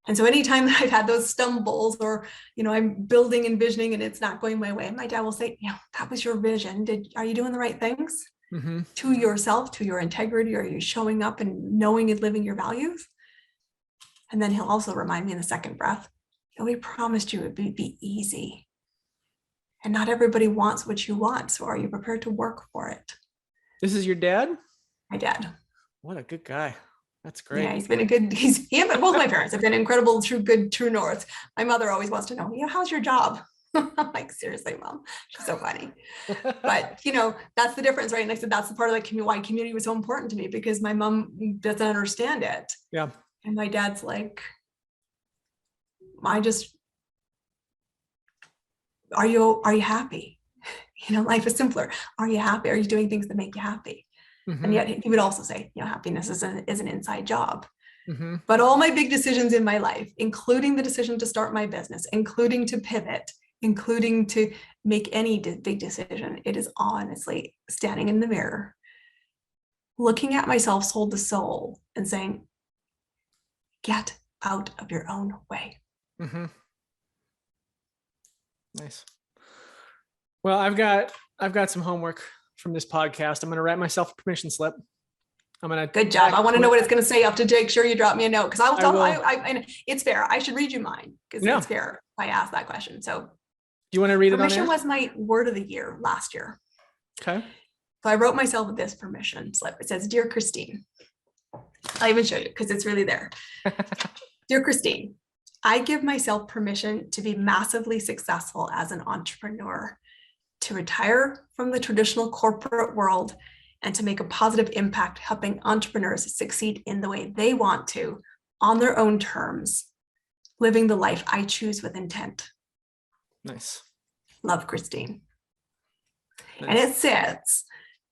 And so anytime that I've had those stumbles, or, I'm building, envisioning, and it's not going my way, my dad will say, that was your vision. Are you doing the right things? Mm-hmm. To yourself, to your integrity? Are you showing up and knowing and living your values? And then he'll also remind me in the second breath, we promised you it would be easy. And not everybody wants what you want. So are you prepared to work for it? This is your dad? My dad. What a good guy. That's great. Yeah, he's been both my parents have been incredible, true north. My mother always wants to know, how's your job? I'm like, seriously, Mom, she's so funny. But, that's the difference, right? And I said, that's the part of why community was so important to me, because my mom doesn't understand it. Yeah. And my dad's like, are you happy? Life is simpler. Are you happy? Are you doing things that make you happy? Mm-hmm. And yet he would also say, happiness is an inside job. Mm-hmm. But all my big decisions in my life, including the decision to start my business, including to pivot, including to make any big decision, it is honestly standing in the mirror, looking at myself soul to soul and saying, get out of your own way. Mm-hmm. Nice. Well, I've got some homework from this podcast. I'm going to write myself a permission slip. Good job. I want to know what it's going to say. You have to make sure you drop me a note, because I'll tell and it's fair. I should read you mine, because it's fair. I asked that question. So do you want to read it on air? Permission was my word of the year last year. Okay. So I wrote myself this permission slip. It says, Dear Christine, I'll even show you because it's really there. Dear Christine, I give myself permission to be massively successful as an entrepreneur, to retire from the traditional corporate world, and to make a positive impact helping entrepreneurs succeed in the way they want to, on their own terms, living the life I choose with intent. Nice. Love, Christine. Nice. And it sits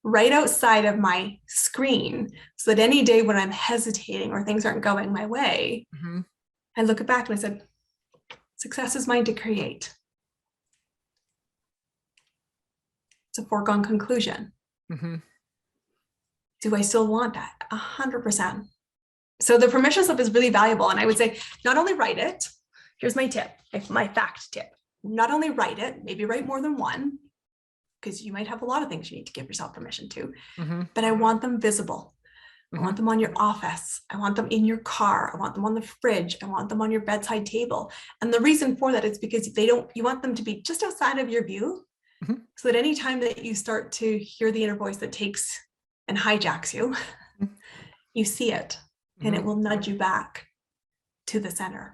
right outside of my screen, so that any day when I'm hesitating or things aren't going my way, mm-hmm. I look back and I said, success is mine to create. It's a foregone conclusion. Mm-hmm. Do I still want that? 100%. So the permission slip is really valuable. And I would say, not only write it, here's my tip, my fact tip. Not only write it, maybe write more than one, because you might have a lot of things you need to give yourself permission to, mm-hmm. but I want them visible. Mm-hmm. I want them on your office. I want them in your car. I want them on the fridge. I want them on your bedside table. And the reason for that is because you want them to be just outside of your view, mm-hmm. so that anytime that you start to hear the inner voice that takes and hijacks you, mm-hmm. you see it, mm-hmm. and it will nudge you back to the center.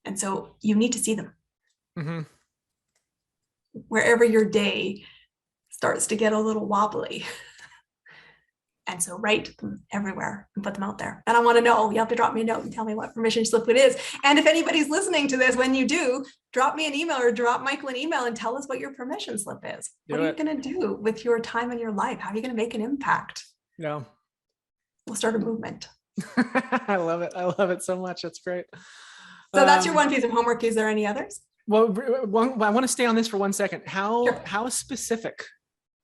And so you need to see them. Mm-hmm. Wherever your day starts to get a little wobbly. And so write them everywhere and put them out there. And I want to know, you have to drop me a note and tell me what permission slip it is. And if anybody's listening to this, when you do, drop me an email or drop Michael an email and tell us what your permission slip is. What are you going to do with your time and your life? How are you going to make an impact? Yeah. We'll start a movement. I love it. I love it so much. That's great. So that's your one piece of homework. Is there any others? Well, I want to stay on this for 1 second. How specific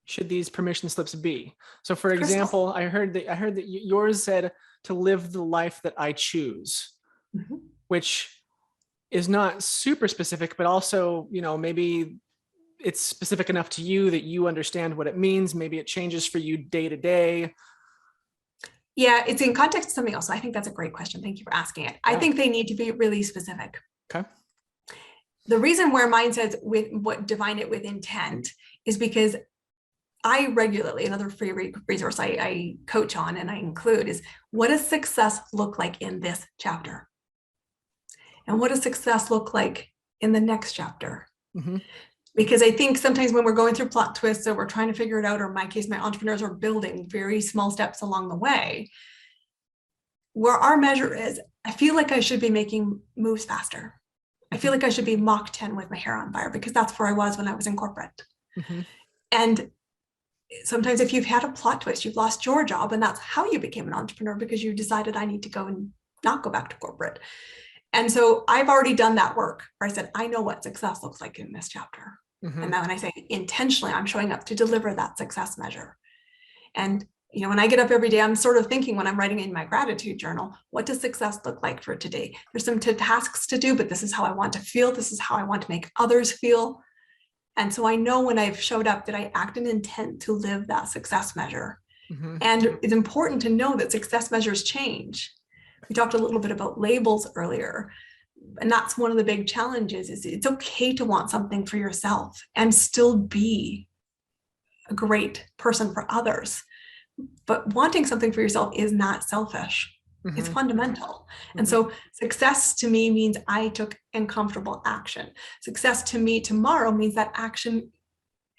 should these permission slips be? So for example, I heard that yours said to live the life that I choose, mm-hmm. which is not super specific, but also, maybe it's specific enough to you that you understand what it means. Maybe it changes for you day to day. Yeah, it's in context of something else. I think that's a great question. Thank you for asking it. I think they need to be really specific. Okay. The reason where mine says with what define it with intent is because I regularly, another free resource I coach on and I include is, what does success look like in this chapter? And what does success look like in the next chapter? Mm-hmm. Because I think sometimes when we're going through plot twists or we're trying to figure it out, or in my case, my entrepreneurs are building very small steps along the way, where our measure is, I feel like I should be making moves faster. I feel like I should be Mach 10 with my hair on fire, because that's where I was when I was in corporate. Mm-hmm. And sometimes if you've had a plot twist, you've lost your job, and that's how you became an entrepreneur, because you decided I need to go and not go back to corporate. And so I've already done that work where I said, I know what success looks like in this chapter. Mm-hmm. And then when I say intentionally, I'm showing up to deliver that success measure. And, you know, when I get up every day, I'm sort of thinking when I'm writing in my gratitude journal, what does success look like for today? There's some tasks to do, but this is how I want to feel. This is how I want to make others feel. And so I know when I've showed up that I act in intent to live that success measure. Mm-hmm. And it's important to know that success measures change. We talked a little bit about labels earlier, and that's one of the big challenges. Is it's okay to want something for yourself and still be a great person for others. But wanting something for yourself is not selfish. Mm-hmm. It's fundamental. Mm-hmm. And so success to me means I took uncomfortable action. Success to me tomorrow means that action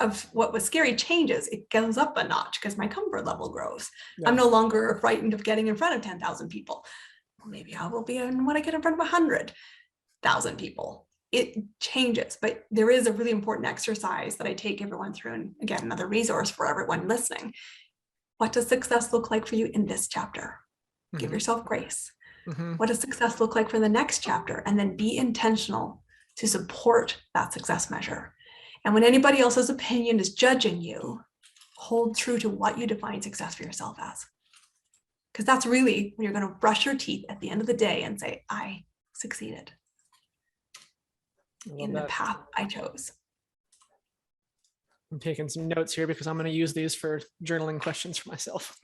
of what was scary changes. It goes up a notch because my comfort level grows. Yeah. I'm no longer frightened of getting in front of 10,000 people. Maybe I will be when I get in front of 100,000 people. It changes, but there is a really important exercise that I take everyone through. And again, another resource for everyone listening. What does success look like for you in this chapter? Mm-hmm. Give yourself grace. Mm-hmm. What does success look like for the next chapter? And then be intentional to support that success measure. And when anybody else's opinion is judging you, hold true to what you define success for yourself as. Because that's really when you're going to brush your teeth at the end of the day and say, I succeeded in the path I chose. I'm taking some notes here because I'm going to use these for journaling questions for myself.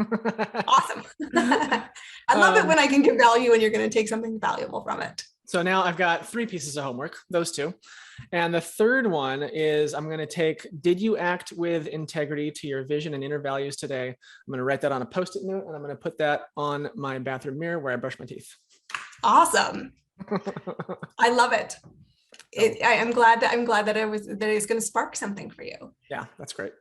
Awesome. I love it when I can give value and you're going to take something valuable from it. So now I've got 3 pieces of homework, those 2. And the third one is I'm going to take, did you act with integrity to your vision and inner values today? I'm going to write that on a Post-it note and I'm going to put that on my bathroom mirror where I brush my teeth. Awesome. I love it. I'm glad that it's going to spark something for you. Yeah, that's great.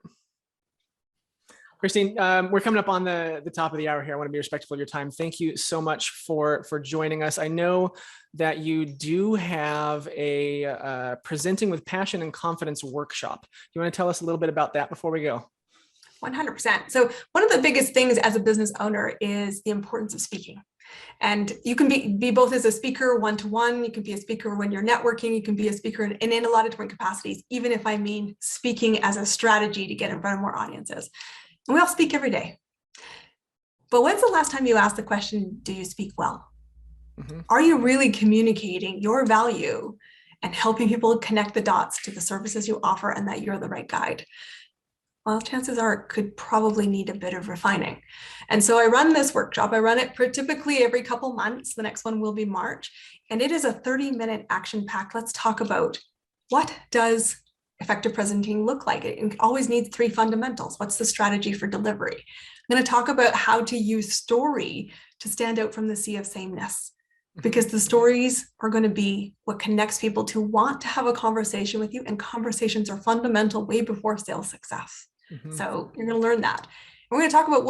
Christine, we're coming up on the top of the hour here. I want to be respectful of your time. Thank you so much for joining us. I know that you do have a Presenting with Passion and Confidence workshop. Do you want to tell us a little bit about that before we go? 100%. So one of the biggest things as a business owner is the importance of speaking. And you can be both as a speaker one-to-one, you can be a speaker when you're networking, you can be a speaker in a lot of different capacities, even if I mean speaking as a strategy to get in front of more audiences. And we all speak every day. But when's the last time you asked the question, do you speak well? Mm-hmm. Are you really communicating your value and helping people connect the dots to the services you offer and that you're the right guide? Well, chances are it could probably need a bit of refining. And so I run this workshop. I run it for typically every couple months. The next one will be March. And it is a 30-minute action pack. Let's talk about what does effective presenting look like. It always needs 3 fundamentals. What's the strategy for delivery? I'm going to talk about how to use story to stand out from the sea of sameness, because the stories are going to be what connects people to want to have a conversation with you, and conversations are fundamental way before sales success. Mm-hmm. So you're going to learn that. We're going to talk about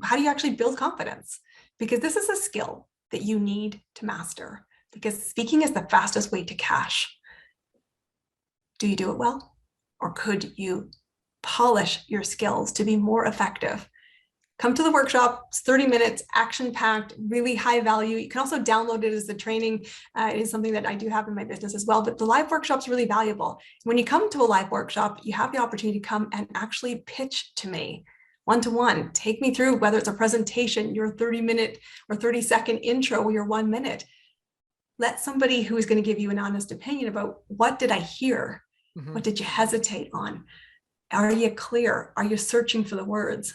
how do you actually build confidence? Because this is a skill that you need to master, because speaking is the fastest way to cash. Do you do it well? Or could you polish your skills to be more effective? Come to the workshop. It's 30 minutes, action-packed, really high value. You can also download it as the training. It is something that I do have in my business as well, but the live workshop's really valuable. When you come to a live workshop, you have the opportunity to come and actually pitch to me one-to-one. Take me through whether it's a presentation, your 30-minute or 30-second intro, or your 1 minute. Let somebody who is going to give you an honest opinion about what did I hear What did you hesitate on? Are you clear? Are you searching for the words?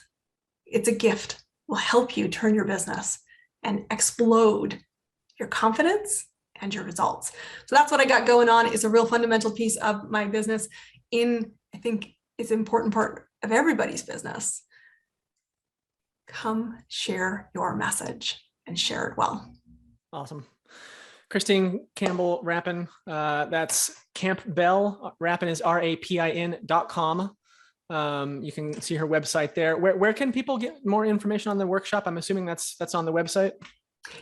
It's a gift. It will help you turn your business and explode your confidence and your results. So that's what I got going on. It's a real fundamental piece of my business. I think it's an important part of everybody's business. Come share your message and share it well. Awesome. Christine Campbell Rapin, that's Campbell. Rapin is RAPIN.com. You can see her website there. Where can people get more information on the workshop? I'm assuming that's on the website.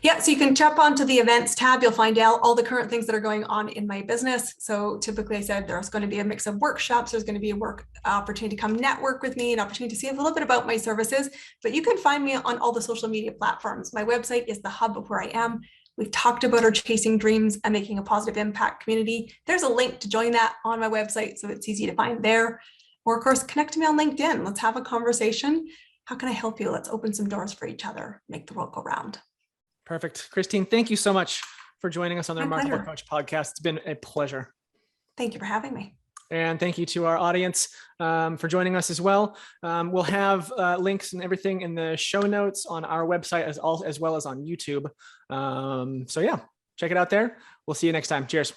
Yeah, so you can jump onto the events tab. You'll find out all the current things that are going on in my business. So typically I said there's going to be a mix of workshops. There's going to be a work opportunity to come network with me, an opportunity to see a little bit about my services. But you can find me on all the social media platforms. My website is the hub of where I am. We've talked about our chasing dreams and making a positive impact community. There's a link to join that on my website, so it's easy to find there. Or of course, connect to me on LinkedIn. Let's have a conversation. How can I help you? Let's open some doors for each other, make the world go round. Perfect. Christine, thank you so much for joining us on the My Remarkable pleasure. Coach podcast. It's been a pleasure. Thank you for having me. And thank you to our audience for joining us as well. We'll have links and everything in the show notes on our website as well as on YouTube. So yeah, check it out there. We'll see you next time. Cheers.